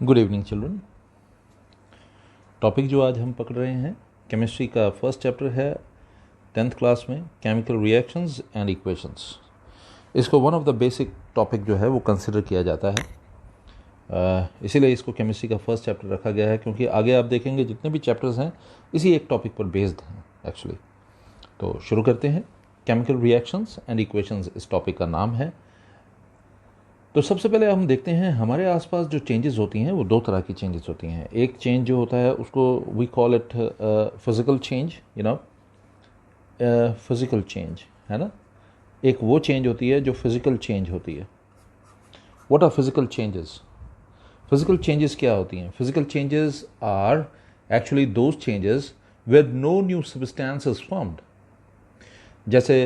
Good evening children. Topic जो आज हम पकड़ रहे हैं केमिस्ट्री का फर्स्ट चैप्टर है 10th क्लास में, केमिकल रिएक्शंस एंड इक्वेशंस। इसको one of the basic topic जो है वो कंसिडर किया जाता है, इसीलिए इसको केमिस्ट्री का फर्स्ट चैप्टर रखा गया है, क्योंकि आगे आप देखेंगे जितने भी चैप्टर्स हैं इसी एक टॉपिक पर बेस्ड हैं एक्चुअली। तो शुरू करते हैं। केमिकल रिएक्शंस एंड इक्वेशंस इस टॉपिक का नाम है। तो सबसे पहले हम देखते हैं हमारे आसपास जो चेंजेस होती हैं वो दो तरह की चेंजेस होती हैं। एक चेंज जो होता है उसको we call it physical change, physical change है ना। एक वो चेंज होती है जो फिज़िकल चेंज होती है। What are physical changes? Physical changes क्या होती हैं? Physical changes are actually those changes with no new substance is formed. जैसे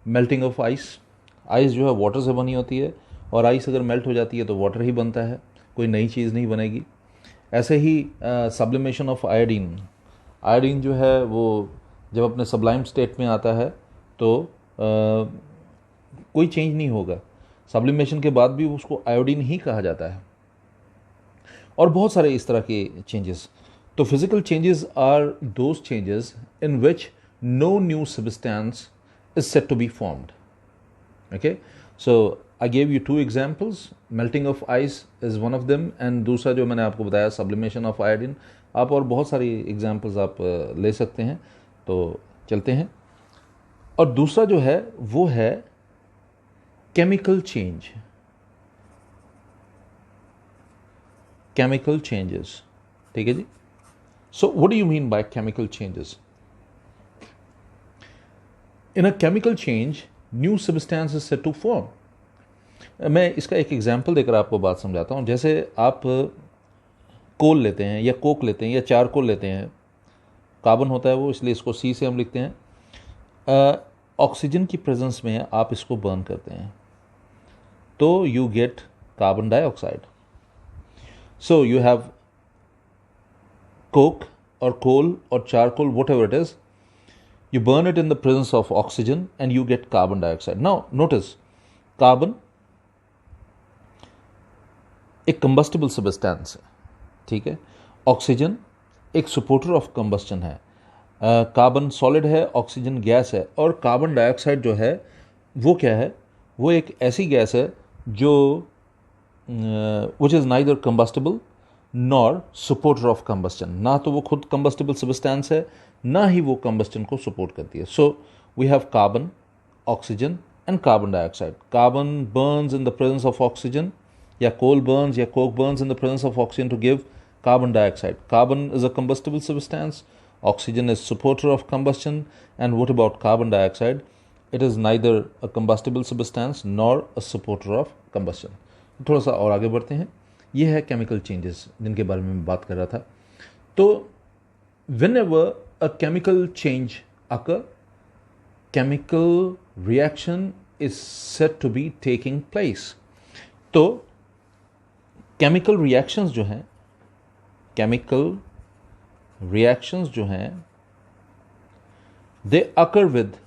मेल्टिंग ऑफ आइस। आइस जो है वाटर से बनी होती है, और आइस अगर मेल्ट हो जाती है तो वाटर ही बनता है, कोई नई चीज़ नहीं बनेगी। ऐसे ही सब्लिमेशन ऑफ आयोडीन। आयोडीन जो है वो जब अपने सब्लाइम स्टेट में आता है तो कोई चेंज नहीं होगा, सब्लिमेशन के बाद भी उसको आयोडीन ही कहा जाता है। और बहुत सारे इस तरह के चेंजेस। तो physical changes are those changes in which no new substance is said to be formed. Okay, so I gave you two examples. Melting of ice is one of them, and दूसरा जो मैंने आपको बताया sublimation of iodine। आप और बहुत सारी examples आप ले सकते हैं। तो चलते हैं। और दूसरा जो है वो है chemical change, chemical changes। ठीक है जी। So what do you mean by chemical changes? In a chemical change, new substance is said to form। मैं इसका एक एग्जाम्पल देकर आपको बात समझाता हूँ। जैसे आप कोल लेते हैं या कोक लेते हैं या चारकोल लेते हैं, कार्बन होता है वो, इसलिए इसको सी से हम लिखते हैं। ऑक्सीजन की प्रेजेंस में आप इसको बर्न करते हैं तो you get carbon dioxide. So you have Coke और कोल और charcoal, what ever it is, you burn it in the presence of oxygen and you get carbon dioxide. Now notice, carbon एक combustible substance है, ठीक है। Oxygen एक supporter of combustion है। Carbon solid है, oxygen gas है, और carbon dioxide जो है वो क्या है? वो एक ऐसी गैस है जो which is neither combustible nor supporter of combustion. ना तो वो खुद कंबस्टिबल सब्सटेंस है, ना ही वो कंबस्टन को सपोर्ट करती है। So we have carbon, oxygen and carbon dioxide. Carbon burns in the presence of oxygen, या कोल बर्न्स या coke burns in the presence of oxygen to give carbon dioxide. Carbon is a combustible substance, oxygen is supporter of combustion, and what about carbon dioxide? It is neither a combustible substance nor a supporter of combustion. थोड़ा सा और आगे बढ़ते हैं। ये है chemical changes जिनके बारे में मैं बात कर रहा था। तो whenever a chemical change occur, chemical reaction is said to be taking place। तो chemical reactions जो हैं, chemical reactions जो हैं, they occur with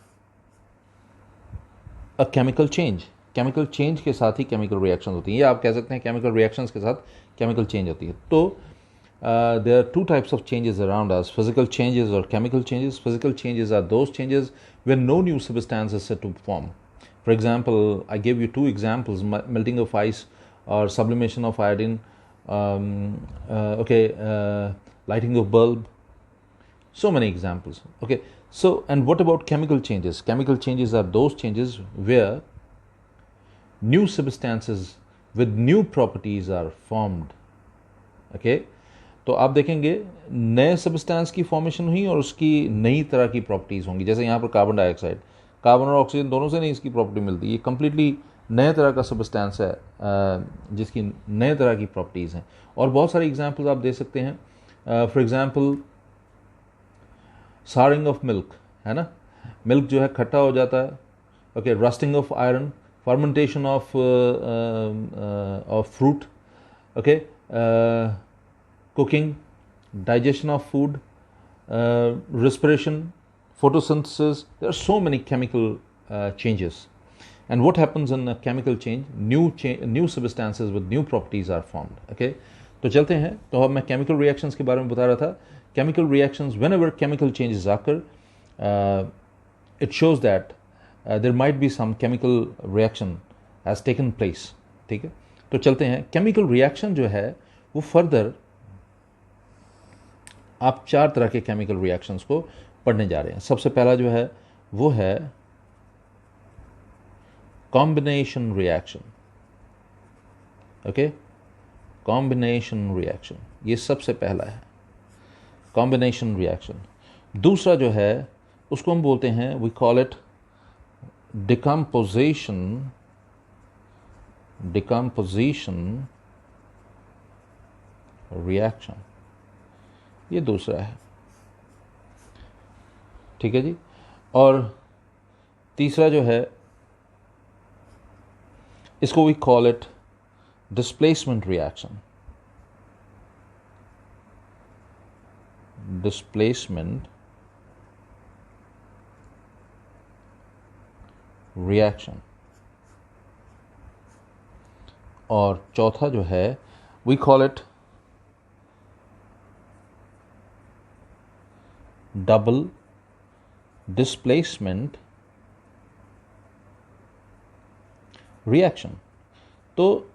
a chemical change। Chemical change के साथ ही केमिकल रिएक्शन होती हैं, या आप कह सकते हैं केमिकल रिएक्शंस के साथ केमिकल चेंज होती है। तो there are two types of changes around us, physical changes और chemical changes. Physical changes are those changes when no new substance is said to form. For example, I give you two examples, melting of ice और sublimation of iodine, lighting of bulb, so many examples। Okay, so and what about chemical changes? Chemical changes are those changes where new substances with new properties are formed। okay, तो आप देखेंगे नए substance की formation हुई और उसकी नई तरह की प्रॉपर्टीज़ होंगी। जैसे यहाँ पर कार्बन डाइऑक्साइड, कार्बन और ऑक्सीजन दोनों से नहीं इसकी प्रॉपर्टी मिलती, ये कम्प्लीटली नए तरह का सब्सटेंस है जिसकी नए तरह की प्रॉपर्टीज़ हैं। और बहुत सारे एग्जाम्पल्स आप दे सकते हैं। For example, sharing of milk है ना, मिल्क जो है खट्टा हो जाता है। Okay, rusting of iron, fermentation of fruit, okay, cooking, digestion of food, respiration, photosynthesis. There are so many chemical changes, And what happens in a chemical change? New substances with new properties are formed. Okay, तो चलते हैं. तो अब मैं chemical reactions के बारे में बता रहा था. Chemical reactions, whenever chemical changes occur, it shows that there might be some chemical reaction has taken place. ठीक है, तो चलते हैं. Chemical reaction जो है वो further आप 4 तरह के chemical reactions को पढ़ने जा रहे हैं. सबसे पहला जो है वो है combination reaction. Okay, combination reaction, ये सबसे पहला है combination reaction. दूसरा जो है उसको हम बोलते हैं, we call it decomposition reaction. ये दूसरा है. ठीक है जी. और तीसरा जो है इसको we call it displacement reaction. Displacement reaction. और चौथा जो है we call it double displacement reaction. तो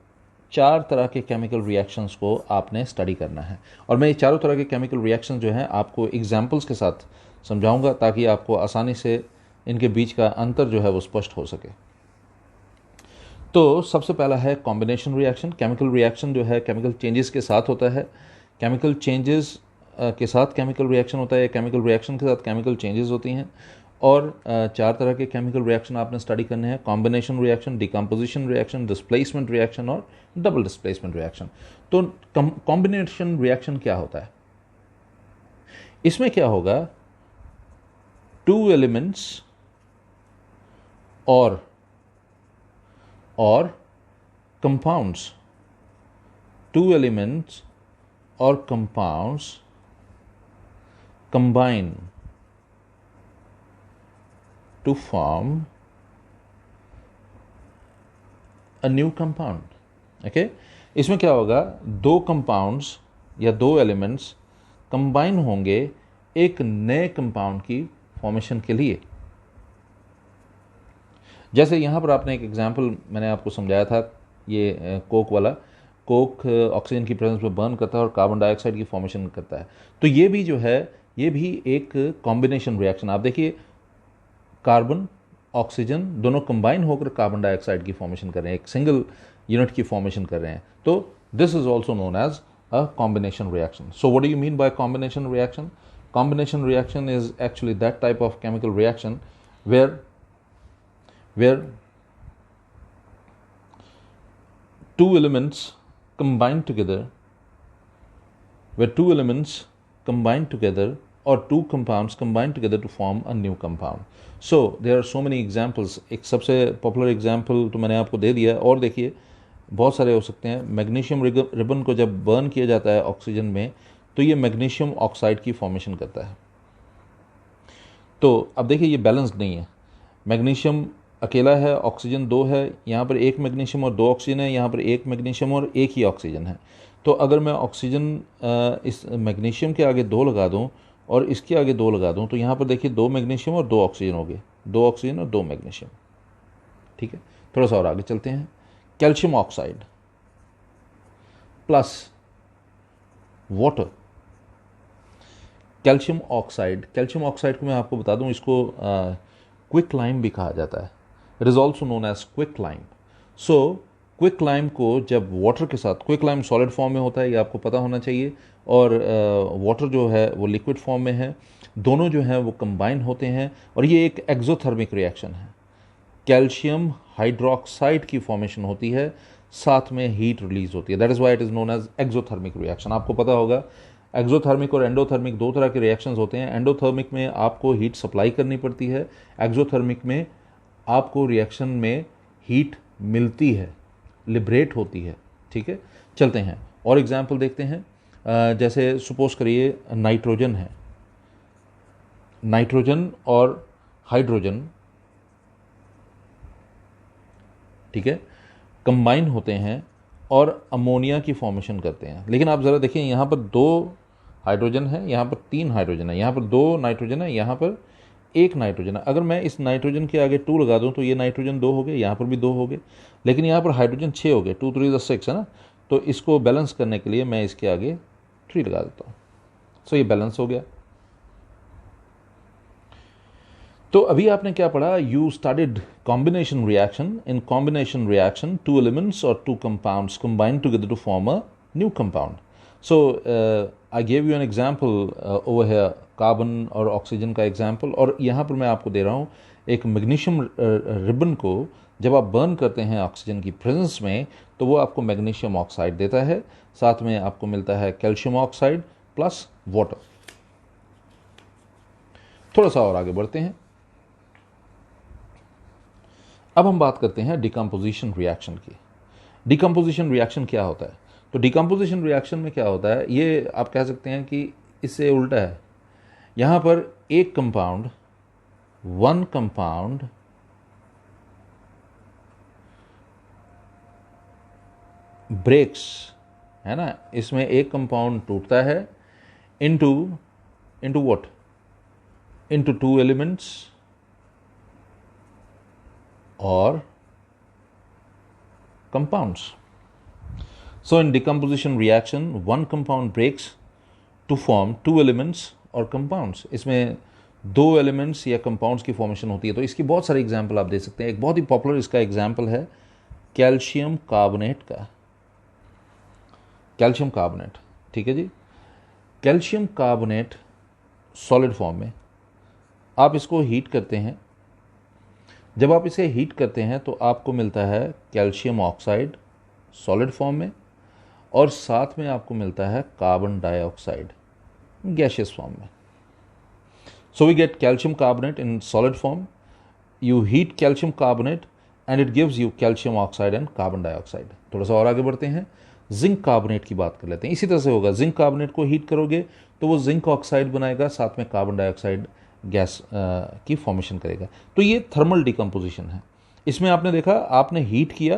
4 तरह के केमिकल रिएक्शंस को आपने स्टडी करना है. और मैं ये चारों तरह के केमिकल रिएक्शन जो हैं आपको एग्जाम्पल्स के साथ समझाऊंगा ताकि आपको आसानी से इनके बीच का अंतर जो है वो स्पष्ट हो सके. तो सबसे पहला है कॉम्बिनेशन रिएक्शन. केमिकल रिएक्शन जो है केमिकल चेंजेस के साथ होता है. केमिकल चेंजेस के साथ केमिकल रिएक्शन होता है. केमिकल रिएक्शन के साथ केमिकल चेंजेस होती हैं. और 4 तरह के केमिकल रिएक्शन आपने स्टडी करने हैं. Combination reaction, decomposition reaction, displacement reaction और डबल डिस्प्लेसमेंट रिएक्शन. तो कॉम्बिनेशन रिएक्शन क्या होता है? इसमें क्या होगा, 2 एलिमेंट्स और कंपाउंड्स, 2 एलिमेंट्स और compounds combine to form a new compound. Okay, इसमें क्या होगा, 2 कंपाउंड्स या 2 एलिमेंट्स कंबाइन होंगे एक नए कंपाउंड की फॉर्मेशन के लिए. जैसे यहाँ पर आपने एक एग्जांपल मैंने आपको समझाया था, ये कोक वाला. कोक ऑक्सीजन की प्रेजेंस में बर्न करता है और कार्बन डाइऑक्साइड की फॉर्मेशन करता है. तो ये भी जो है ये भी एक कॉम्बिनेशन रिएक्शन. आप देखिए, कार्बन ऑक्सीजन दोनों कंबाइन होकर कार्बन डाइऑक्साइड की फॉर्मेशन कर रहे हैं, एक सिंगल यूनिट की फॉर्मेशन कर रहे हैं. तो this is also known as a combination reaction. So what do you mean by combination reaction? Combination reaction is actually that type of chemical reaction where 2 elements combine together, or 2 compounds combine together to form a new compound. So there are so many examples. एक सबसे popular example तो मैंने आपको दे दिया, और देखिए बहुत सारे हो सकते हैं. मैग्नीशियम रिबन को जब बर्न किया जाता है ऑक्सीजन में तो ये मैग्नीशियम ऑक्साइड की फॉर्मेशन करता है. तो अब देखिए ये बैलेंस्ड नहीं है. मैग्नीशियम अकेला है, ऑक्सीजन 2 है. यहाँ पर 1 मैग्नीशियम और 2 ऑक्सीजन है, यहाँ पर 1 मैग्नीशियम और 1 ही ऑक्सीजन है. तो अगर मैं ऑक्सीजन इस मैग्नीशियम के आगे 2 लगा दूँ और इसके आगे 2 लगा दूँ तो यहाँ पर देखिए 2 मैग्नीशियम और 2 ऑक्सीजन हो गए, 2 ऑक्सीजन और 2 मैग्नीशियम. ठीक है, थोड़ा सा और आगे चलते हैं. Calcium oxide plus water. Calcium oxide को मैं आपको बता दूं, इसको क्विक लाइम भी कहा जाता है. It is also known as quick lime. So quick lime को जब वाटर के साथ, क्विक लाइम सॉलिड फॉर्म में होता है, ये आपको पता होना चाहिए, और वाटर जो है वो लिक्विड फॉर्म में है. दोनों जो हैं वो कंबाइन होते हैं और ये एक एक्सोथर्मिक रिएक्शन है. कैल्शियम हाइड्रोक्साइड की फॉर्मेशन होती है, साथ में हीट रिलीज होती है. That is why it is known as exothermic reaction. आपको पता होगा एक्सोथर्मिक और एंडोथर्मिक 2 तरह के रिएक्शंस होते हैं. एंडोथर्मिक में आपको हीट सप्लाई करनी पड़ती है, एक्सोथर्मिक में आपको रिएक्शन में हीट मिलती है, लिबरेट होती है. ठीक है, चलते हैं और एग्जाम्पल देखते हैं. जैसे सपोज करिए नाइट्रोजन है, नाइट्रोजन और हाइड्रोजन ठीक है, कंबाइन होते हैं और अमोनिया की फॉर्मेशन करते हैं। लेकिन आप ज़रा देखिए, यहाँ पर 2 हाइड्रोजन है, यहाँ पर 3 हाइड्रोजन है, यहाँ पर 2 नाइट्रोजन है, यहाँ पर 1 नाइट्रोजन है। अगर मैं इस नाइट्रोजन के आगे 2 लगा दूँ तो ये नाइट्रोजन 2 हो गए, यहाँ पर भी 2 हो गए, लेकिन यहाँ पर हाइड्रोजन 6 हो गए, 2 3 6 है ना। तो इसको बैलेंस करने के लिए मैं इसके आगे 3 लगा देता हूँ, सो ये बैलेंस हो गया। तो अभी आपने क्या पढ़ा, you studied combination reaction. In combination reaction 2 elements और 2 compounds combine together to form a new compound. So I gave you an example over here, carbon और ऑक्सीजन का एग्जाम्पल, और यहाँ पर मैं आपको दे रहा हूँ एक मैग्नीशियम रिबन को जब आप बर्न करते हैं ऑक्सीजन की प्रेजेंस में तो वो आपको मैग्नीशियम ऑक्साइड देता है, साथ में आपको मिलता है कैल्शियम ऑक्साइड प्लस वाटर। थोड़ा सा और आगे बढ़ते हैं। अब हम बात करते हैं डिकम्पोजिशन रिएक्शन की। डिकम्पोजिशन रिएक्शन क्या होता है? तो डिकम्पोजिशन रिएक्शन में क्या होता है, ये आप कह सकते हैं कि इससे उल्टा है। यहाँ पर एक कंपाउंड, वन कंपाउंड ब्रेक्स, है ना, इसमें एक कंपाउंड टूटता है इनटू व्हाट, इनटू 2 एलिमेंट्स और compounds. So in decomposition reaction, one compound breaks to form 2 elements or compounds. इसमें 2 elements या compounds की formation होती है। तो इसकी बहुत सारे एग्जाम्पल आप दे सकते हैं। एक बहुत ही पॉपुलर इसका एग्जाम्पल है कैल्शियम कार्बोनेट का। कैल्शियम कार्बोनेट, ठीक है जी। कैल्शियम कार्बोनेट सॉलिड फॉर्म में आप इसको हीट करते हैं। जब आप इसे हीट करते हैं तो आपको मिलता है कैल्शियम ऑक्साइड सॉलिड फॉर्म में, और साथ में आपको मिलता है कार्बन डाइऑक्साइड गैसियस फॉर्म में। So we get calcium carbonate in solid form, you heat calcium carbonate and it gives you calcium oxide and carbon dioxide. थोड़ा सा और आगे बढ़ते हैं, जिंक कार्बोनेट की बात कर लेते हैं। इसी तरह से होगा, जिंक कार्बोनेट को हीट करोगे तो वो जिंक ऑक्साइड बनाएगा, साथ में कार्बन डाइऑक्साइड गैस की फॉर्मेशन करेगा। तो ये थर्मल डिकम्पोजिशन है। इसमें आपने देखा, आपने हीट किया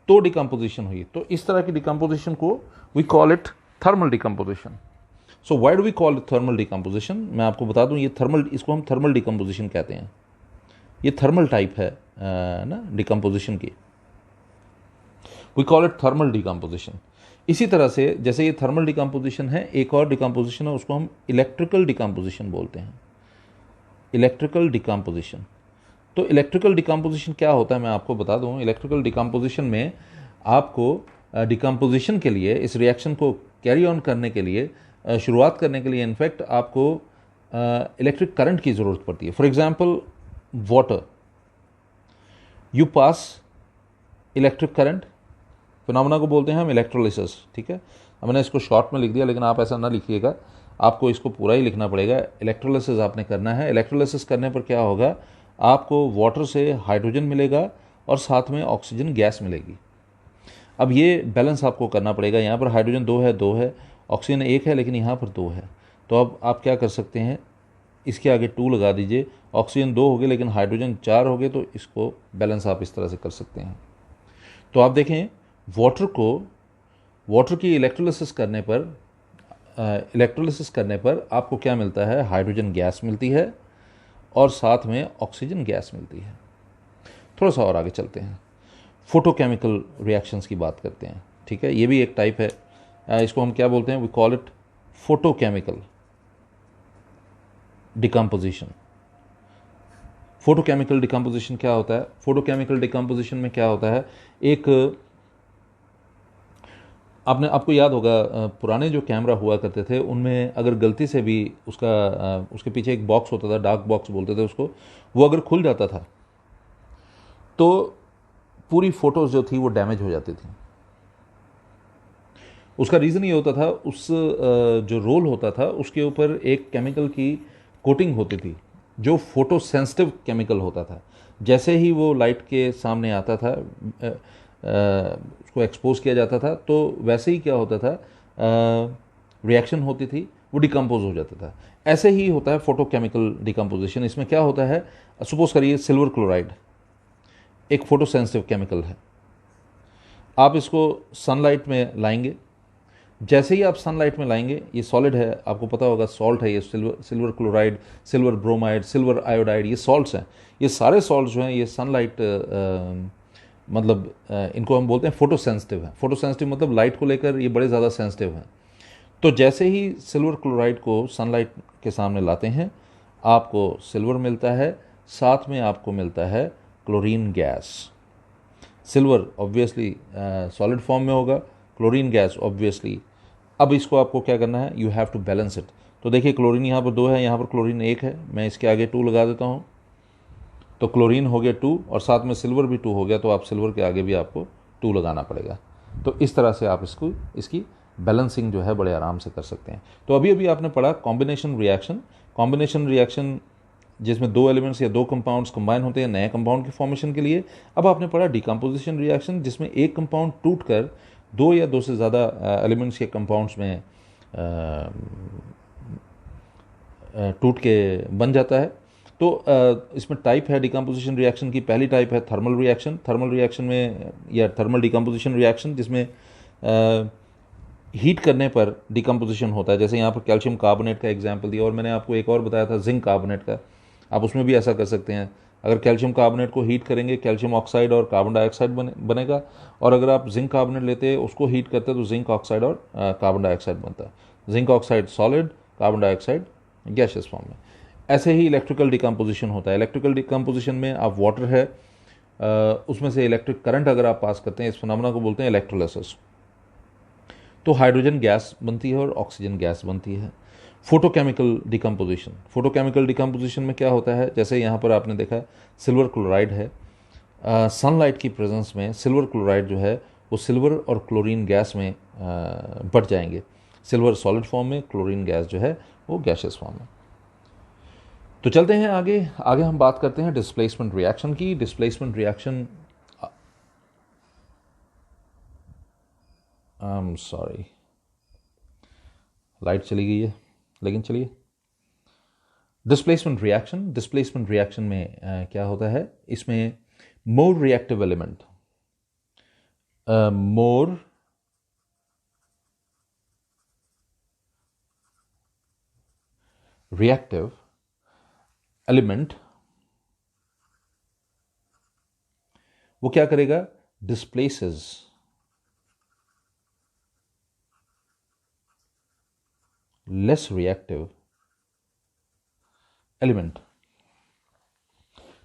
तो डिकम्पोजिशन हुई। तो इस तरह की डिकम्पोजिशन को we call it thermal decomposition. So why do we call it thermal decomposition? मैं आपको बता दूं, ये थर्मल, इसको हम थर्मल डिकम्पोजिशन कहते हैं। ये थर्मल टाइप है ना डिकम्पोजिशन की, we call it thermal decomposition. इसी तरह से जैसे ये थर्मल डिकम्पोजिशन है, एक और डिकम्पोजिशन है, उसको हम इलेक्ट्रिकल डिकम्पोजिशन बोलते हैं। Electrical decomposition. तो इलेक्ट्रिकल डिकम्पोजिशन क्या होता है मैं आपको बता दूं। इलेक्ट्रिकल डिकम्पोजिशन में आपको डिकम्पोजिशन के लिए, इस रिएक्शन को कैरी ऑन करने के लिए, शुरुआत करने के लिए इनफैक्ट आपको इलेक्ट्रिक करंट की ज़रूरत पड़ती है। For example water, you pass electric current, phenomena को बोलते हैं हम इलेक्ट्रोलिसिस, ठीक है। अब मैंने इसको शॉर्ट में लिख दिया, लेकिन आप ऐसा ना लिखिएगा, आपको इसको पूरा ही लिखना पड़ेगा। इलेक्ट्रोलिसिस आपने करना है। इलेक्ट्रोलिसिस करने पर क्या होगा, आपको वाटर से हाइड्रोजन मिलेगा और साथ में ऑक्सीजन गैस मिलेगी। अब ये बैलेंस आपको करना पड़ेगा। यहाँ पर हाइड्रोजन 2 है, ऑक्सीजन 1 है, लेकिन यहाँ पर 2 है। तो अब आप क्या कर सकते हैं, इसके आगे 2 लगा दीजिए, ऑक्सीजन 2 हो गए लेकिन हाइड्रोजन 4 हो गए, तो इसको बैलेंस आप इस तरह से कर सकते हैं। तो आप देखें, वाटर की इलेक्ट्रोलिसिस करने पर आपको क्या मिलता है, हाइड्रोजन गैस मिलती है और साथ में ऑक्सीजन गैस मिलती है। थोड़ा सा और आगे चलते हैं, फोटोकेमिकल रिएक्शंस की बात करते हैं, ठीक है। ये भी एक टाइप है, इसको हम क्या बोलते हैं, we call it photochemical decomposition. Photochemical decomposition क्या होता है? फोटोकेमिकल डिकम्पोजिशन में क्या होता है, एक आपको याद होगा, पुराने जो कैमरा हुआ करते थे उनमें अगर गलती से भी उसके पीछे एक बॉक्स होता था, डार्क बॉक्स बोलते थे उसको, वो अगर खुल जाता था तो पूरी फोटोज जो थी वो डैमेज हो जाती थी। उसका रीज़न ये होता था, उस जो रोल होता था उसके ऊपर एक केमिकल की कोटिंग होती थी जो फोटो सेंसिटिव केमिकल होता था। जैसे ही वो लाइट के सामने आता था, उसको एक्सपोज किया जाता था, तो वैसे ही क्या होता था, रिएक्शन होती थी, वो डिकम्पोज हो जाता था। ऐसे ही होता है फोटोकेमिकल डिकम्पोजिशन। इसमें क्या होता है, सपोज करिए सिल्वर क्लोराइड एक फोटो सेंसिटिव केमिकल है, आप इसको सनलाइट में लाएंगे। जैसे ही आप सनलाइट में लाएंगे, ये सॉलिड है, आपको पता होगा सॉल्ट है, ये silver chloride, silver bromide, silver iodide, ये सॉल्ट्स हैं। ये सारे सॉल्ट्स जो हैं ये सनलाइट मतलब इनको हम बोलते हैं फोटो सेंसिटिव है। फोटो सेंसिटिव मतलब लाइट को लेकर ये बड़े ज़्यादा सेंसिटिव हैं। तो जैसे ही सिल्वर क्लोराइड को सनलाइट के सामने लाते हैं, आपको सिल्वर मिलता है, साथ में आपको मिलता है chlorine gas. Silver obviously solid form में होगा, क्लोरीन गैस ऑब्वियसली। अब इसको आपको क्या करना है, you have to balance it. तो देखिए क्लोरीन यहाँ पर 2 है, यहाँ पर क्लोरीन 1 है, मैं इसके आगे 2 लगा देता हूँ, तो क्लोरीन हो गया 2 और साथ में सिल्वर भी 2 हो गया, तो आप सिल्वर के आगे भी आपको 2 लगाना पड़ेगा। तो इस तरह से आप इसकी बैलेंसिंग जो है बड़े आराम से कर सकते हैं। तो अभी अभी आपने पढ़ा कॉम्बिनेशन रिएक्शन। कॉम्बिनेशन रिएक्शन जिसमें 2 एलिमेंट्स या 2 कंपाउंड्स कंबाइन होते हैं नए कंपाउंड के फॉर्मेशन के लिए। अब आपने पढ़ा डिकम्पोजिशन रिएक्शन, जिसमें एक कंपाउंड टूट कर 2 या 2 से ज़्यादा एलिमेंट्स या कंपाउंड्स में टूट के बन जाता है। तो इसमें टाइप है डिकम्पोजिशन रिएक्शन की। पहली टाइप है थर्मल रिएक्शन। थर्मल रिएक्शन में या थर्मल डिकम्पोजिशन रिएक्शन जिसमें हीट करने पर डिकम्पोजिशन होता है। जैसे यहाँ पर कैल्शियम कार्बोनेट का एग्जांपल दिया, और मैंने आपको एक और बताया था जिंक कार्बोनेट का। आप उसमें भी ऐसा कर सकते हैं। अगर कैल्शियम कार्बोनेट को हीट करेंगे, कैल्शियम ऑक्साइड और कार्बन डाइऑक्साइड बनेगा, और अगर आप जिंक कार्बोनेट लेते उसको हीट करते तो जिंक ऑक्साइड और कार्बन डाइऑक्साइड बनता है। Zinc oxide solid, carbon dioxide gaseous form में। ऐसे ही इलेक्ट्रिकल डिकम्पोजिशन होता है। इलेक्ट्रिकल डिकम्पोजिशन में आप वाटर है, उसमें से इलेक्ट्रिक करंट अगर आप पास करते हैं, इस फिनोमेना को बोलते हैं इलेक्ट्रोलिसिस। तो हाइड्रोजन गैस बनती है और ऑक्सीजन गैस बनती है। Photochemical decomposition. फोटोकेमिकल डिकम्पोजिशन में क्या होता है, जैसे यहाँ पर आपने देखा सिल्वर क्लोराइड है, सनलाइट की प्रेजेंस में सिल्वर क्लोराइड जो है वो सिल्वर और क्लोरीन गैस में बढ़ जाएंगे। सिल्वर सॉलिड फॉर्म में, क्लोरीन गैस जो है वो गैसियस फॉर्म में। तो चलते हैं आगे। आगे हम बात करते हैं डिस्प्लेसमेंट रिएक्शन की। डिस्प्लेसमेंट रिएक्शन, सॉरी लाइट चली गई है, लेकिन चलिए। डिस्प्लेसमेंट रिएक्शन में क्या होता है, इसमें more reactive element, more reactive element वो क्या करेगा, डिस्प्लेसेस लेस रिएक्टिव एलिमेंट।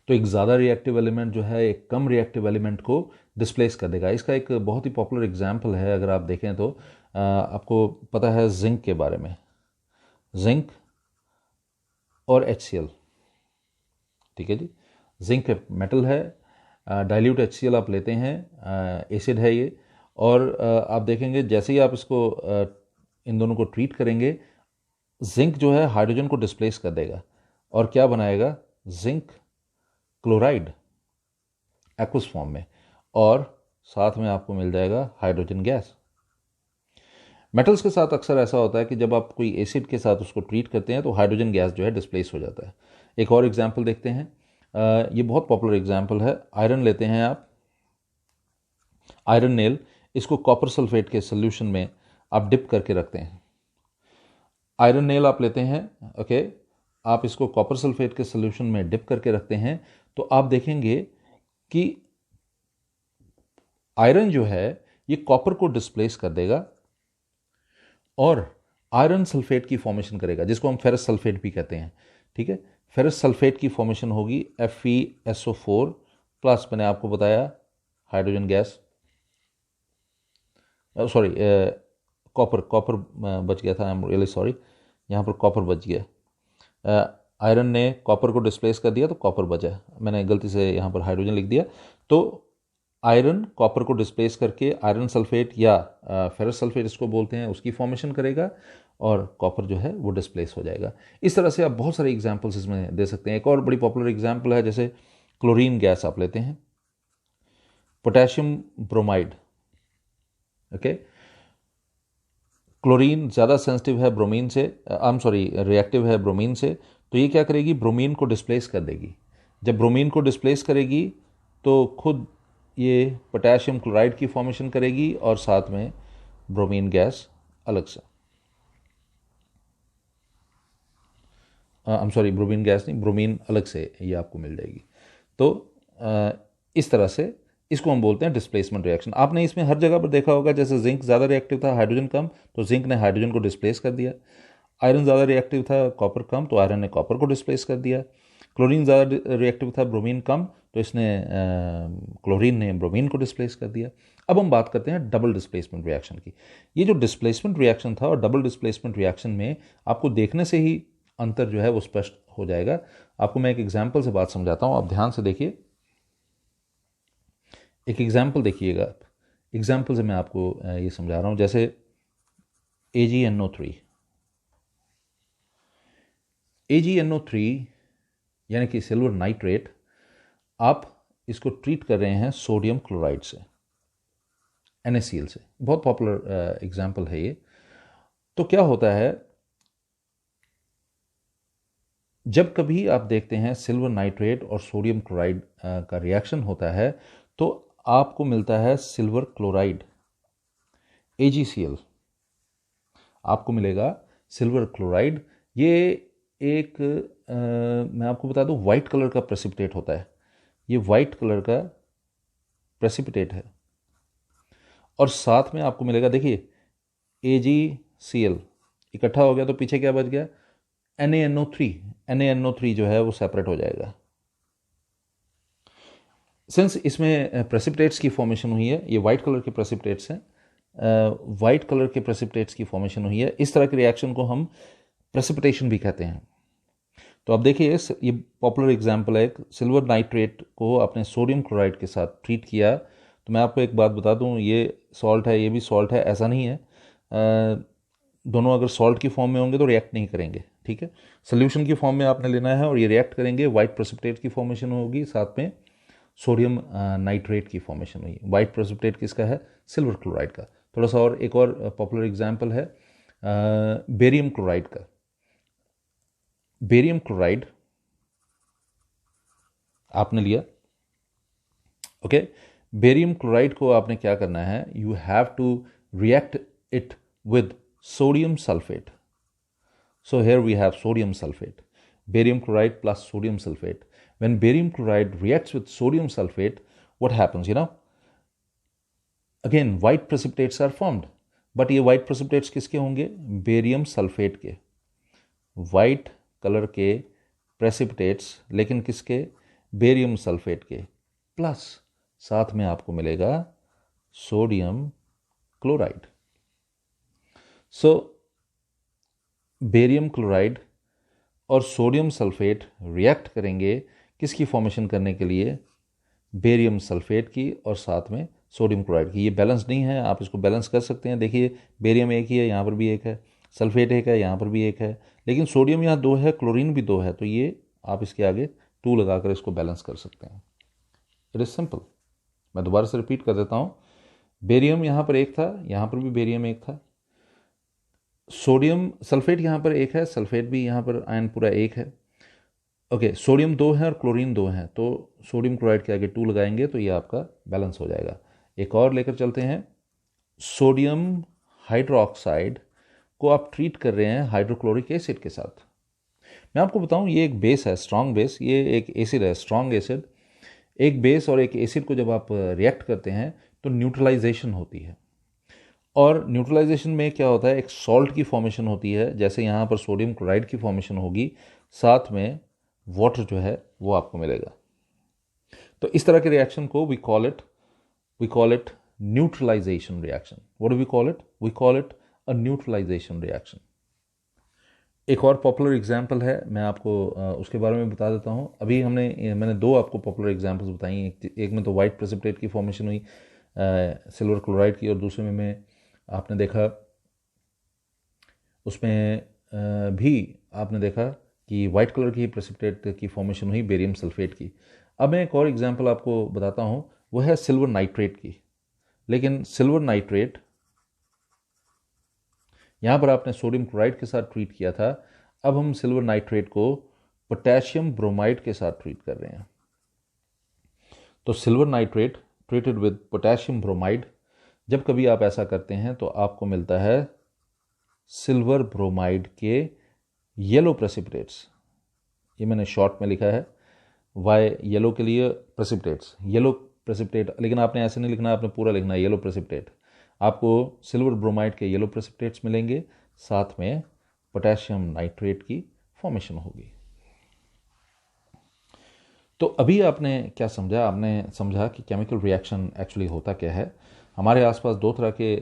तो एक ज़्यादा रिएक्टिव एलिमेंट जो है एक कम रिएक्टिव एलिमेंट को डिस्प्लेस कर देगा। इसका एक बहुत ही पॉपुलर एग्जांपल है, अगर आप देखें तो आपको पता है जिंक के बारे में। जिंक और HCl, ठीक है जी। जिंक मेटल है, डाइल्यूट HCl आप लेते हैं, एसिड है ये, और आप देखेंगे जैसे ही आप इसको इन दोनों को ट्रीट करेंगे, जिंक जो है हाइड्रोजन को डिस्प्लेस कर देगा और क्या बनाएगा, जिंक क्लोराइड एक्वस फॉर्म में, और साथ में आपको मिल जाएगा हाइड्रोजन गैस। मेटल्स के साथ अक्सर ऐसा होता है कि जब आप कोई एसिड के साथ उसको ट्रीट करते हैं तो हाइड्रोजन गैस जो है डिस्प्लेस हो जाता है। एक और एग्जांपल देखते हैं, ये बहुत पॉपुलर एग्जांपल है। आयरन लेते हैं आप, आयरन नेल, इसको कॉपर सल्फेट के सोल्यूशन में आप डिप करके रखते हैं। आयरन नेल आप लेते हैं, ओके, आप इसको कॉपर सल्फेट के सोल्यूशन में डिप करके रखते हैं, तो आप देखेंगे कि आयरन जो है ये कॉपर को डिस्प्लेस कर देगा और आयरन सल्फेट की फॉर्मेशन करेगा, जिसको हम फेरस सल्फेट भी कहते हैं, ठीक है। फेरस सल्फेट की फॉर्मेशन होगी FeSO4 प्लस, मैंने आपको बताया हाइड्रोजन गैस, सॉरी कॉपर बच गया था, आई एम रियली सॉरी, यहाँ पर कॉपर बच गया। आयरन ने कॉपर को डिस्प्लेस कर दिया तो कॉपर बचा, मैंने गलती से यहाँ पर हाइड्रोजन लिख दिया। तो आयरन कॉपर को डिस्प्लेस करके आयरन सल्फेट या फेरस सल्फेट इसको बोलते हैं, उसकी फॉर्मेशन करेगा और कॉपर जो है वो डिस्प्लेस हो जाएगा। इस तरह से आप बहुत सारे एग्जाम्पल्स इसमें दे सकते हैं। एक और बड़ी पॉपुलर एग्जाम्पल है, जैसे क्लोरीन गैस आप लेते हैं, पोटेशियम ब्रोमाइड, ओके। क्लोरीन ज़्यादा सेंसिटिव है ब्रोमीन से, रिएक्टिव है ब्रोमीन से, तो ये क्या करेगी, ब्रोमीन को डिस्प्लेस कर देगी। जब ब्रोमीन को डिस्प्लेस करेगी तो खुद ये पोटेशियम क्लोराइड की फॉर्मेशन करेगी और साथ में ब्रोमीन गैस अलग से, ब्रोमीन गैस नहीं, ब्रोमीन अलग से ये आपको मिल जाएगी। तो इस तरह से इसको हम बोलते हैं डिस्प्लेसमेंट रिएक्शन। आपने इसमें हर जगह पर देखा होगा, जैसे जिंक ज़्यादा रिएक्टिव था, हाइड्रोजन कम, तो जिंक ने हाइड्रोजन को डिस्प्लेस कर दिया। आयरन ज़्यादा रिएक्टिव था, कॉपर कम, तो आयरन ने कॉपर को डिस्प्लेस कर दिया। क्लोरीन ज़्यादा रिएक्टिव था, ब्रोमीन कम, तो इसने क्लोरीन ने ब्रोमीन को डिस्प्लेस कर दिया। अब हम बात करते हैं डबल डिस्प्लेसमेंट रिएक्शन की। ये जो डिस्प्लेसमेंट रिएक्शन था और डबल डिस्प्लेसमेंट रिएक्शन में आपको देखने से ही अंतर जो है वो स्पष्ट हो जाएगा। आपको मैं एक एग्जाम्पल से बात समझाता हूँ, आप ध्यान से देखिए। एक एग्जाम्पल देखिएगा आप, एग्जाम्पल से मैं आपको ये समझा रहा हूँ। जैसे AgNO3, AgNO3 यानी कि सिल्वर नाइट्रेट, आप इसको ट्रीट कर रहे हैं सोडियम क्लोराइड से, NaCl से। बहुत पॉपुलर एग्जाम्पल है ये। तो क्या होता है, जब कभी आप देखते हैं सिल्वर नाइट्रेट और सोडियम क्लोराइड का रिएक्शन होता है तो आपको मिलता है सिल्वर क्लोराइड, AgCl, आपको मिलेगा सिल्वर क्लोराइड। ये एक मैं आपको बता दूं, वाइट कलर का प्रेसिपिटेट होता है। ये वाइट कलर का प्रेसिपिटेट है और साथ में आपको मिलेगा, देखिए AgCl इकट्ठा हो गया तो पीछे क्या बच गया, NaNO3। NaNO3 जो है वो सेपरेट हो जाएगा। सिंस इसमें प्रेसिपिटेट्स की फॉर्मेशन हुई है, ये वाइट कलर के प्रेसिपिटेट्स हैं, वाइट कलर के प्रेसिपिटेट्स की फॉर्मेशन हुई है, इस तरह के रिएक्शन को हम प्रेसिपिटेशन भी कहते हैं। तो आप देखिए, ये पॉपुलर एग्जांपल है, सिल्वर नाइट्रेट को आपने सोडियम क्लोराइड के साथ ट्रीट किया। तो मैं आपको एक बात बता दूं, ये सॉल्ट है, ये भी सॉल्ट है, ऐसा नहीं है। दोनों अगर सॉल्ट की फॉर्म में होंगे तो रिएक्ट नहीं करेंगे, ठीक है। सोल्यूशन की फॉर्म में आपने लेना है और ये रिएक्ट करेंगे, वाइट प्रेसिपिटेट की फॉर्मेशन होगी, साथ में सोडियम नाइट्रेट की फॉर्मेशन हुई। वाइट प्रेसिपिटेट किसका है, सिल्वर क्लोराइड का। थोड़ा सा और एक और पॉपुलर एग्जांपल है बेरियम क्लोराइड का। बेरियम क्लोराइड आपने लिया, ओके। बेरियम क्लोराइड को आपने क्या करना है, you have to react it with sodium sulfate. So here we have sodium sulfate, barium chloride plus sodium sulfate. When barium chloride reacts with sodium sulfate, what happens, again white precipitates are formed, but ये white precipitates किसके होंगे, barium sulphate के, white colour के precipitates, लेकिन किसके, barium sulphate के, plus साथ में आपको मिलेगा सोडियम क्लोराइड। सो बेरियम क्लोराइड और सोडियम सल्फेट रिएक्ट करेंगे किसकी फॉर्मेशन करने के लिए, बेरियम सल्फेट की और साथ में सोडियम क्लोराइड की। ये बैलेंस नहीं है, आप इसको बैलेंस कर सकते हैं। देखिए बेरियम एक ही है, यहाँ पर भी एक है, सल्फेट एक है, यहाँ पर भी एक है, लेकिन सोडियम यहाँ 2 है, क्लोरीन भी 2 है, तो ये आप इसके आगे 2 लगाकर इसको बैलेंस कर सकते हैं। It is simple. मैं दोबारा से रिपीट कर देता हूँ, बेरियम यहाँ पर एक था, यहाँ पर भी बेरियम एक था, सोडियम सल्फेट यहाँ पर एक है, सल्फेट भी यहाँ पर आयन पूरा एक है, ओके। सोडियम 2 है और क्लोरीन 2 है, तो सोडियम क्लोराइड के आगे 2 लगाएंगे तो ये आपका बैलेंस हो जाएगा। एक और लेकर चलते हैं, सोडियम हाइड्रोक्साइड को आप ट्रीट कर रहे हैं हाइड्रोक्लोरिक एसिड के साथ। मैं आपको बताऊं, ये एक बेस है, स्ट्रॉन्ग बेस, ये एक एसिड है, स्ट्रॉन्ग एसिड। एक बेस और एक एसिड को जब आप रिएक्ट करते हैं तो न्यूट्रलाइजेशन होती है, और न्यूट्रलाइजेशन में क्या होता है, एक सॉल्ट की फॉर्मेशन होती है, जैसे यहाँ पर सोडियम क्लोराइड की फॉर्मेशन होगी, साथ में वाटर जो है वो आपको मिलेगा। तो इस तरह के रिएक्शन को we call it neutralisation reaction. What do we call it, we call it a neutralisation reaction. एक और पॉपुलर एग्जाम्पल है, मैं आपको उसके बारे में बता देता हूँ। अभी मैंने 2 आपको पॉपुलर एग्जाम्पल्स बताई, एक में तो वाइट प्रेसिपिटेट की फॉर्मेशन हुई सिल्वर क्लोराइड की, और दूसरे में आपने देखा, उसमें भी आपने देखा कि वाइट कलर की प्रेसिपिटेट की फॉर्मेशन हुई बेरियम सल्फेट की। अब मैं एक और एग्जांपल आपको बताता हूँ, वो है सिल्वर नाइट्रेट की। लेकिन सिल्वर नाइट्रेट यहाँ पर आपने सोडियम क्लोराइड के साथ ट्रीट किया था, अब हम सिल्वर नाइट्रेट को पोटेशियम ब्रोमाइड के साथ ट्रीट कर रहे हैं। तो silver nitrate treated with potassium bromide. जब कभी आप ऐसा करते हैं तो आपको मिलता है सिल्वर ब्रोमाइड के येलो प्रेसिपिटेट्स। ये मैंने शॉर्ट में लिखा है, वाई येलो के लिए प्रेसिपिटेट्स, येलो प्रेसिपिटेट, लेकिन आपने ऐसे नहीं लिखना, आपने पूरा लिखना है येलो प्रेसिपिटेट। आपको सिल्वर ब्रोमाइड के येलो प्रेसिपिटेट्स मिलेंगे, साथ में पोटेशियम नाइट्रेट की फॉर्मेशन होगी। तो अभी आपने क्या समझा? आपने समझा कि केमिकल रिएक्शन एक्चुअली होता क्या है। हमारे आसपास दो तरह के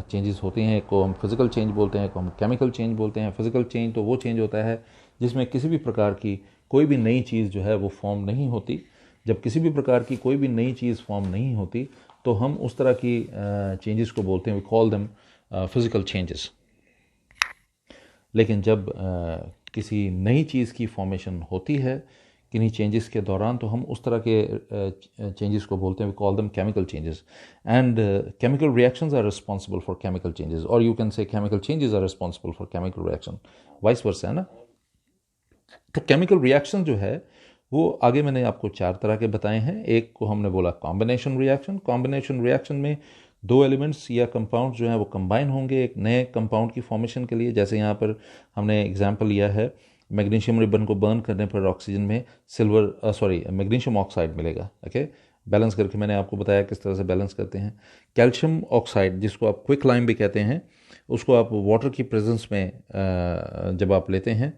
चेंजेस होते हैं, एक को हम फिज़िकल चेंज बोलते हैं, एक को हम केमिकल चेंज बोलते हैं। फिज़िकल चेंज तो वो चेंज होता है जिसमें किसी भी प्रकार की कोई भी नई चीज़ जो है वो फॉर्म नहीं होती। जब किसी भी प्रकार की कोई भी नई चीज़ फॉर्म नहीं होती तो हम उस तरह की चेंजेस को बोलते हैं, we call them physical changes. लेकिन जब किसी नई चीज़ की फॉर्मेशन होती है किन्हीं चेंजेस के दौरान, तो हम उस तरह के चेंजेस को बोलते हैं, we call them chemical changes. And chemical reactions are responsible for chemical changes, और you can say chemical changes are responsible for chemical reaction, vice versa, है ना। तो केमिकल रिएक्शन जो है वो आगे मैंने आपको चार तरह के बताए हैं। एक को हमने बोला कॉम्बिनेशन रिएक्शन। कॉम्बिनेशन रिएक्शन में दो एलिमेंट्स या कंपाउंड्स जो हैं वो कंबाइन होंगे एक नए कंपाउंड की फॉर्मेशन के लिए। जैसे यहाँ पर हमने एग्जांपल लिया है, मैग्नीशियम रिबन को बर्न करने पर ऑक्सीजन में मैग्नीशियम ऑक्साइड मिलेगा। ओके, बैलेंस करके मैंने आपको बताया किस तरह से बैलेंस करते हैं। कैल्शियम ऑक्साइड, जिसको आप क्विक लाइम भी कहते हैं, उसको आप वाटर की प्रेजेंस में जब आप लेते हैं,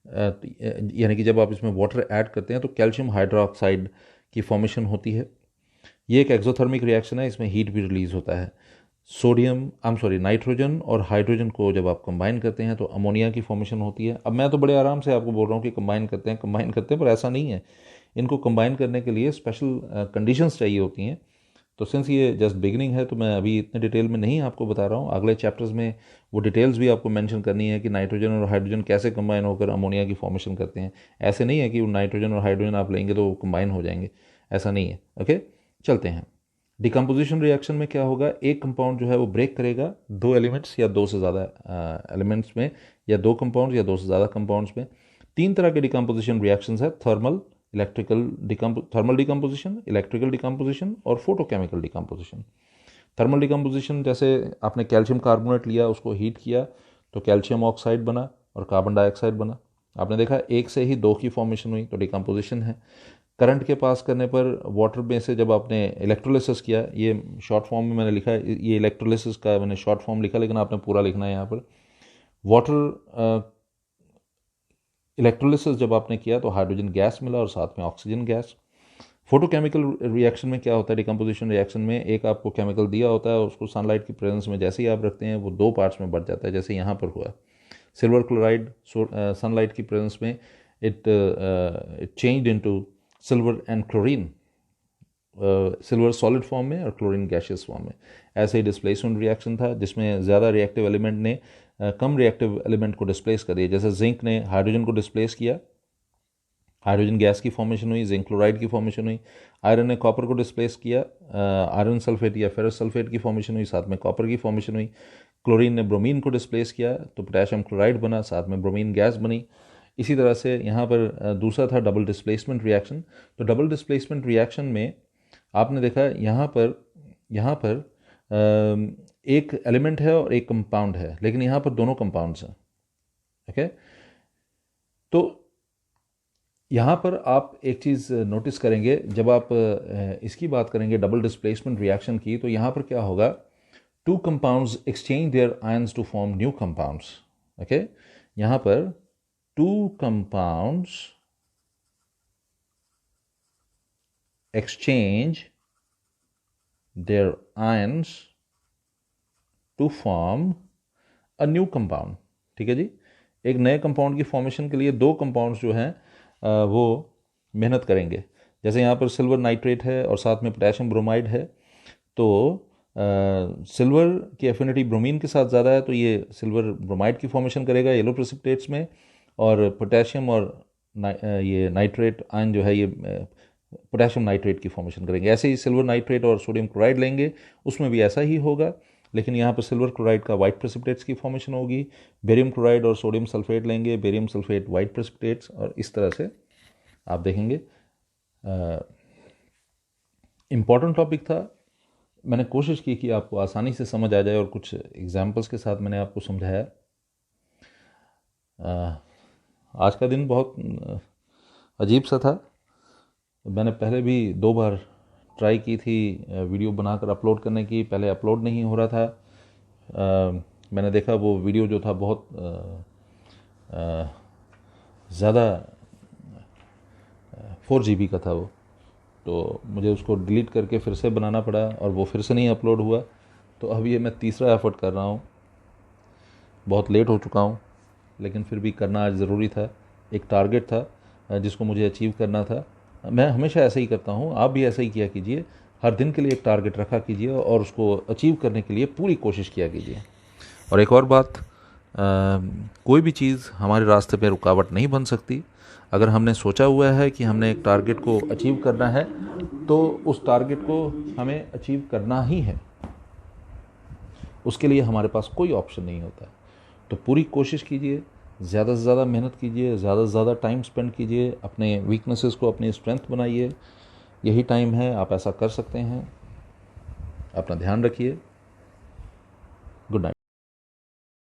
यानी कि जब आप इसमें वाटर ऐड करते हैं तो कैल्शियम हाइड्रोक्साइड की फॉर्मेशन होती है। ये एक एक्सोथर्मिक रिएक्शन है, इसमें हीट भी रिलीज होता है। नाइट्रोजन और हाइड्रोजन को जब आप कंबाइन करते हैं तो अमोनिया की फॉर्मेशन होती है। अब मैं तो बड़े आराम से आपको बोल रहा हूँ कि कंबाइन करते हैं, पर ऐसा नहीं है। इनको कंबाइन करने के लिए स्पेशल कंडीशंस चाहिए होती हैं। तो सिंस ये जस्ट बिगिनिंग है तो मैं अभी इतने डिटेल में नहीं आपको बता रहा हूँ। अगले चैप्टर्स में वो डिटेल्स भी आपको मेंशन करनी है कि नाइट्रोजन और हाइड्रोजन कैसे कंबाइन होकर अमोनिया की फॉर्मेशन करते हैं। ऐसे नहीं है कि नाइट्रोजन और हाइड्रोजन आप लेंगे तो वो कंबाइन हो जाएंगे, ऐसा नहीं है। ओके, चलते हैं। डिकम्पोजिशन रिएक्शन में क्या होगा, एक कंपाउंड जो है वो ब्रेक करेगा दो एलिमेंट्स या दो से ज़्यादा एलिमेंट्स में, या दो कंपाउंड्स या दो से ज़्यादा कंपाउंड्स में। तीन तरह के डिकम्पोजिशन रिएक्शंस है, थर्मल डिकम्पोजिशन, इलेक्ट्रिकल डिकम्पोजिशन और फोटोकेमिकल डिकम्पोजिशन। थर्मल डिकम्पोजिशन, जैसे आपने कैल्शियम कार्बोनेट लिया, उसको हीट किया तो कैल्शियम ऑक्साइड बना और कार्बन डाइऑक्साइड बना। आपने देखा एक से ही दो की फॉर्मेशन हुई, तो डिकम्पोजिशन है। करंट के पास करने पर वाटर में से जब आपने इलेक्ट्रोलिसिस किया, ये शॉर्ट फॉर्म में मैंने लिखा है, ये इलेक्ट्रोलिसिस का मैंने शॉर्ट फॉर्म लिखा, लेकिन आपने पूरा लिखना है यहाँ पर। वाटर इलेक्ट्रोलिसिस जब आपने किया तो हाइड्रोजन गैस मिला और साथ में ऑक्सीजन गैस। फोटोकेमिकल रिएक्शन में क्या होता है, डिकम्पोजिशन रिएक्शन में एक आपको केमिकल दिया होता है, उसको सनलाइट की प्रेजेंस में जैसे ही आप रखते हैं वो दो पार्ट्स में बढ़ जाता है, जैसे यहाँ पर हुआ सिल्वर क्लोराइड सनलाइट की प्रेजेंस में it changed into silver and chlorine, silver solid form में और क्लोरीन गैशियस फॉर्म में। ऐसे ही डिस्प्लेसमेंट रिएक्शन था जिसमें ज़्यादा रिएक्टिव एलिमेंट ने कम रिएक्टिव एलिमेंट को डिस्प्लेस कर दिया। जैसे जिंक ने हाइड्रोजन को डिस्प्लेस किया, हाइड्रोजन गैस की फॉर्मेशन हुई, जिंक क्लोराइड की फॉर्मेशन हुई। आयरन ने कॉपर को डिस्प्लेस किया, आयरन सल्फेट या फेरस सल्फेट की फॉर्मेशन हुई, साथ में कॉपर की फॉर्मेशन हुई। क्लोरीन ने ब्रोमीन को डिस्प्लेस किया तो पोटेशियम क्लोराइड बना, साथ में ब्रोमीन गैस बनी। इसी तरह से यहाँ पर दूसरा था डबल डिस्प्लेसमेंट रिएक्शन। तो डबल डिस्प्लेसमेंट रिएक्शन में आपने देखा यहाँ पर एक एलिमेंट है और एक कंपाउंड है, लेकिन यहाँ पर दोनों कंपाउंड्स हैं। ओके, तो यहाँ पर आप एक चीज़ नोटिस करेंगे, जब आप इसकी बात करेंगे डबल डिस्प्लेसमेंट रिएक्शन की, तो यहाँ पर क्या होगा, two compounds exchange their ions to form new compounds. Okay, यहाँ पर two compounds exchange their ions to form a new compound। ठीक है जी, एक नए कंपाउंड की फॉर्मेशन के लिए दो कंपाउंड्स जो हैं वो मेहनत करेंगे। जैसे यहाँ पर सिल्वर नाइट्रेट है और साथ में पोटेशियम ब्रोमाइड है, तो सिल्वर की एफिनिटी ब्रोमीन के साथ ज़्यादा है, तो ये सिल्वर ब्रोमाइड की फॉर्मेशन करेगा येलो प्रेसिपिटेट्स में, और पोटेशियम और ये नाइट्रेट आयन जो है ये पोटेशियम नाइट्रेट की फॉर्मेशन करेंगे। ऐसे ही सिल्वर नाइट्रेट और सोडियम क्लोराइड लेंगे, उसमें भी ऐसा ही होगा, लेकिन यहाँ पर सिल्वर क्लोराइड का वाइट प्रेसिपिटेट्स की फॉर्मेशन होगी। बेरियम क्लोराइड और सोडियम सल्फेट लेंगे, बेरियम सल्फेट वाइट प्रेसिपिटेट्स, और इस तरह से आप देखेंगे इम्पॉर्टेंट टॉपिक था। मैंने कोशिश की कि आपको आसानी से समझ आ जाए और कुछ एग्जाम्पल्स के साथ मैंने आपको समझाया। आज का दिन बहुत अजीब सा था। मैंने पहले भी 2 बार ट्राई की थी वीडियो बनाकर अपलोड करने की, पहले अपलोड नहीं हो रहा था। मैंने देखा वो वीडियो जो था बहुत ज़्यादा 4 GB का था वो, तो मुझे उसको डिलीट करके फिर से बनाना पड़ा और वो फिर से नहीं अपलोड हुआ। तो अब ये मैं तीसरा एफर्ट कर रहा हूँ। बहुत लेट हो चुका हूँ, लेकिन फिर भी करना आज ज़रूरी था। एक टारगेट था जिसको मुझे अचीव करना था। मैं हमेशा ऐसे ही करता हूँ, आप भी ऐसा ही किया कीजिए। हर दिन के लिए एक टारगेट रखा कीजिए और उसको अचीव करने के लिए पूरी कोशिश किया कीजिए। और एक और बात, कोई भी चीज़ हमारे रास्ते पे रुकावट नहीं बन सकती। अगर हमने सोचा हुआ है कि हमने एक टारगेट को अचीव करना है, तो उस टारगेट को हमें अचीव करना ही है। उसके लिए हमारे पास कोई ऑप्शन नहीं होता। तो पूरी कोशिश कीजिए, ज़्यादा से ज़्यादा मेहनत कीजिए, ज़्यादा से ज़्यादा टाइम स्पेंड कीजिए, अपने वीकनेसेस को अपनी स्ट्रेंथ बनाइए। यही टाइम है, आप ऐसा कर सकते हैं। अपना ध्यान रखिए। Good night.